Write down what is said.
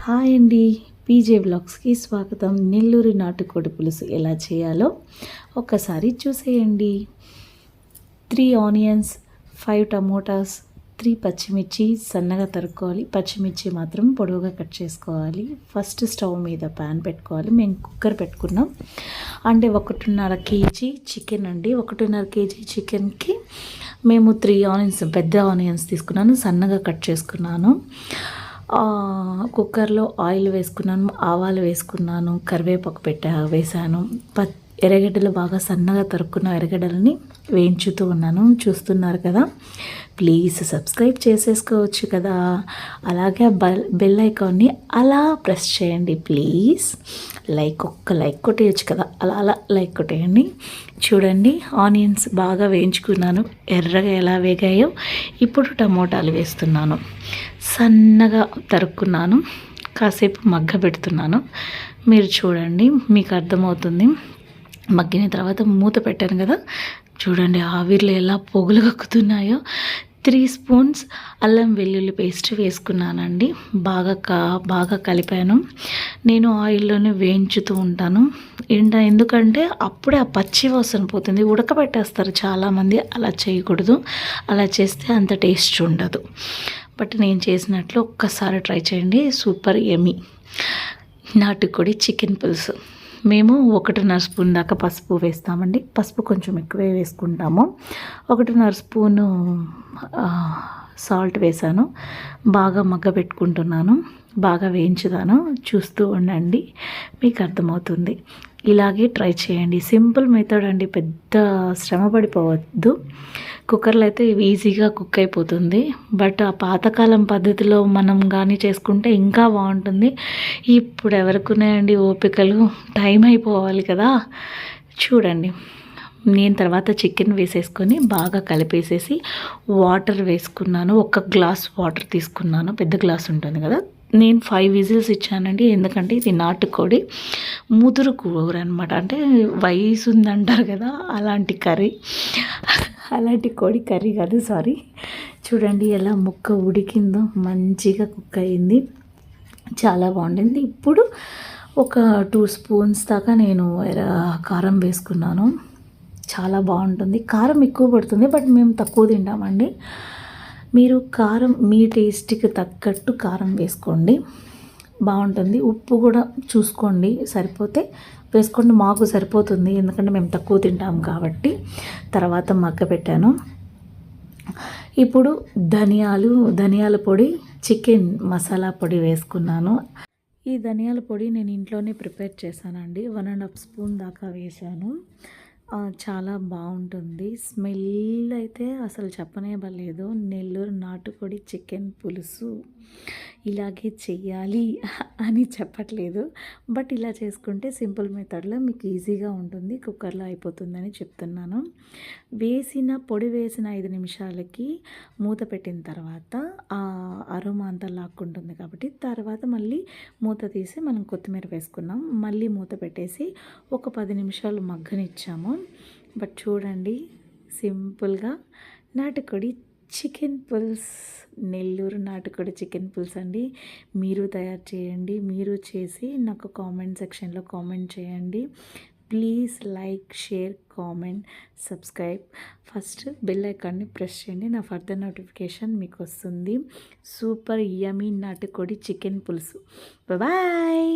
Hi అండి, PJ బ్లాగ్స్కి స్వాగతం. నెల్లూరు నాటుకోడి పులుసు ఎలా చేయాలో ఒక్కసారి చూసేయండి. 3 ఆనియన్స్, 5 టమోటాస్, 3 పచ్చిమిర్చి సన్నగా తరుక్కోవాలి. పచ్చిమిర్చి మాత్రం పొడవుగా కట్ చేసుకోవాలి. ఫస్ట్ స్టవ్ మీద ప్యాన్ పెట్టుకోవాలి. మేము కుక్కర్ పెట్టుకున్నాం. అంటే 1.5 కేజీ చికెన్ అండి. 1.5 కేజీ చికెన్కి మేము 3 ఆనియన్స్, పెద్ద ఆనియన్స్ తీసుకున్నాను, సన్నగా కట్ చేసుకున్నాను. కుక్కర్లో ఆయిల్ వేసుకున్నాను, ఆవాలు వేసుకున్నాను, కరివేపాకు వేసాను. ఎర్రగడ్డలు బాగా సన్నగా తరుక్కున్న ఎర్రగడ్డలని వేయించుతూ ఉన్నాను. చూస్తున్నారు కదా, ప్లీజ్ సబ్స్క్రైబ్ చేసేసుకోవచ్చు కదా. అలాగే బెల్ ఐకాన్ని అలా ప్రెస్ చేయండి ప్లీజ్. ఒక్క లైక్ కొట్టేయచ్చు కదా, అలా లైక్ కొట్టేయండి. చూడండి, ఆనియన్స్ బాగా వేయించుకున్నాను, ఎర్రగా ఎలా వేగాయో. ఇప్పుడు టమోటాలు వేస్తున్నాను, సన్నగా తరుక్కున్నాను, కాసేపు మగ్గ పెడుతున్నాను. మీరు చూడండి, మీకు అర్థమవుతుంది. మగ్గిన తర్వాత మూత పెట్టాను కదా, చూడండి ఆవిరిలో ఎలా పొగలు కక్కుతున్నాయో. 3 స్పూన్స్ అల్లం వెల్లుల్లి పేస్ట్ వేసుకున్నానండి. బాగా కలిపాను. నేను ఆయిల్లోనే వేయించుతూ ఉంటాను. ఎందుకంటే అప్పుడే ఆ పచ్చి వాసన పోతుంది. ఉడకబెట్టేస్తారు చాలామంది, అలా చేయకూడదు. అలా చేస్తే అంత టేస్ట్ ఉండదు. బట్ నేను చేసినట్లు ఒక్కసారి ట్రై చేయండి, సూపర్ యమ్మీ నాటుకోడి చికెన్ పులుసు. మేము 1.5 స్పూన్ దాకా పసుపు వేస్తామండి. పసుపు కొంచెం ఎక్కువే వేసుకుంటాము. 1.5 స్పూను సాల్ట్ వేసాను. బాగా మగ్గబెట్టుకుంటున్నాను, బాగా వేయించుతాను. చూస్తూ ఉండండి, మీకు అర్థమవుతుంది. ఇలాగే ట్రై చేయండి. సింపుల్ మెథడ్ అండి, పెద్ద శ్రమ పడిపోవద్దు. కుక్కర్లో అయితే ఈజీగా కుక్ అయిపోతుంది. బట్ ఆ పాతకాలం పద్ధతిలో మనం కానీ చేసుకుంటే ఇంకా బాగుంటుంది. ఇప్పుడు ఎవరికున్నాయండి ఓపికలు, టైం అయిపోవాలి కదా. చూడండి, నేను తర్వాత చికెన్ వేసేసుకొని బాగా కలిపేసేసి వాటర్ వేసుకున్నాను. 1 గ్లాస్ వాటర్ తీసుకున్నాను, పెద్ద గ్లాస్ ఉంటుంది కదా. నేను 5 విజిల్స్ ఇచ్చానండి. ఎందుకంటే ఇది నాటుకోడి ముదురు కూర అనమాట. అంటే వయసు ఉందంటారు కదా, అలాంటి కర్రీ, అలాంటి కోడి కర్రీ కాదు, సారీ. చూడండి ఎలా ముక్క ఉడికిందో, మంచిగా కుక్ అయింది, చాలా బాగుండింది. ఇప్పుడు ఒక 2 స్పూన్స్ దాకా నేను కారం వేసుకున్నాను. చాలా బాగుంటుంది. కారం ఎక్కువ పడుతుంది, బట్ మేము తక్కువ తింటామండి. మీరు కారం మీ టేస్ట్కి తగ్గట్టు కారం వేసుకోండి, బాగుంటుంది. ఉప్పు కూడా చూసుకోండి, సరిపోతే వేసుకోండి. మాకు సరిపోతుంది, ఎందుకంటే మేము తక్కువ తింటాం కాబట్టి. తర్వాత మగ్గ పెట్టాను. ఇప్పుడు ధనియాల పొడి, చికెన్ మసాలా పొడి వేసుకున్నాను. ఈ ధనియాల పొడి నేను ఇంట్లోనే ప్రిపేర్ చేశానండి. 1.5 స్పూన్ దాకా వేసాను. చాలా బాగుంటుంది. స్మెల్ అయితే అసలు చెప్పనేబలేదు. నెల్లూరు నాటుకోడి చికెన్ పులుసు ఇలాగే చెయ్యాలి అని చెప్పట్లేదు, బట్ ఇలా చేసుకుంటే సింపుల్ మెథడ్లో మీకు ఈజీగా ఉంటుంది, కుక్కర్లో అయిపోతుందని చెప్తున్నాను. పొడి వేసిన 5 నిమిషాలకి మూత పెట్టిన తర్వాత ఆ అరోమా అంతా లాక్కుంటుంది కాబట్టి, తర్వాత మళ్ళీ మూత తీసి మనం కొత్తిమీర వేసుకున్నాం. మళ్ళీ మూత పెట్టేసి ఒక 10 నిమిషాలు మగ్గనిచ్చాము. బట్ చూడండి, సింపుల్గా నాటుకోడి చికెన్ పులుసు, నెల్లూరు నాటుకోడి చికెన్ పులుసు అండి. మీరు తయారు చేయండి, మీరు చేసి నాకు కామెంట్ సెక్షన్లో కామెంట్ చేయండి. Please like, share, comment, subscribe. First bell ఐకాన్ని ప్రెస్ చేయండి, నా ఫర్దర్ నోటిఫికేషన్ మీకు వస్తుంది. సూపర్ యమ్మీ నాటుకోడి చికెన్ పులుసు. బాయ్.